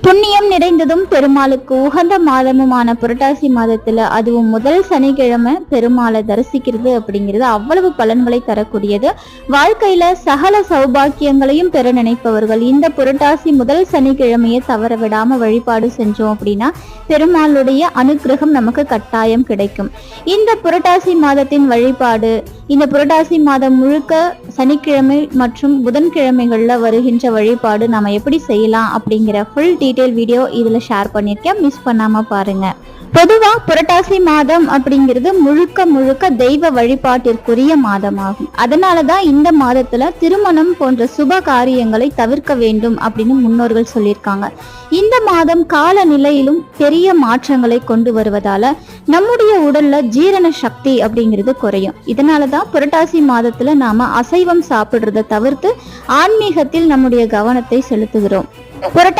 புண்ணியம் நிறைந்ததும் பெருமாளுக்கு உகந்த மாதமுமான புரட்டாசி மாதத்துல அதுவும் முதல் சனிக்கிழமை பெருமாளை தரிசிக்கிறது அப்படிங்கிறது அவ்வளவு பலன்களை தரக்கூடியது. வாழ்க்கையில சகல சௌபாக்கியங்களையும் பெற நினைப்பவர்கள் இந்த புரட்டாசி முதல் சனிக்கிழமையை தவற விடாம வழிபாடு செஞ்சோம் அப்படின்னா பெருமாளுடைய அனுக்கிரகம் நமக்கு கட்டாயம் கிடைக்கும். இந்த புரட்டாசி மாதத்தின் வழிபாடு இந்த புரட்டாசி மாதம் முழுக்க சனிக்கிழமை மற்றும் புதன்கிழமைகள்ல வருகின்ற வழிபாடு நாம எப்படி செய்யலாம் அப்படிங்கிற ஃபுல் டீடைல் வீடியோ இதுல ஷேர் பண்ணிருக்கேன், மிஸ் பண்ணாம பாருங்க. பொதுவா புரட்டாசி மாதம் அப்படிங்கிறது முழுக்க முழுக்க தெய்வ வழிபாட்டிற்குரிய மாதமாகும். அதனாலதான் இந்த மாதத்துல திருமணம் போன்ற சுப காரியங்களை தவிர்க்க வேண்டும் அப்படின்னு முன்னோர்கள் சொல்லியிருக்காங்க. இந்த மாதம் காலநிலையிலும் பெரிய மாற்றங்களை கொண்டு வருவதால நம்முடைய உடல்ல ஜீரண சக்தி அப்படிங்கிறது குறையும். இதனாலதான் புரட்டாசி மாதத்துல நாம அசைவம் சாப்பிடுறதை தவிர்த்து ஆன்மீகத்தில் நம்முடைய கவனத்தை செலுத்துகிறோம். புரட்டாசி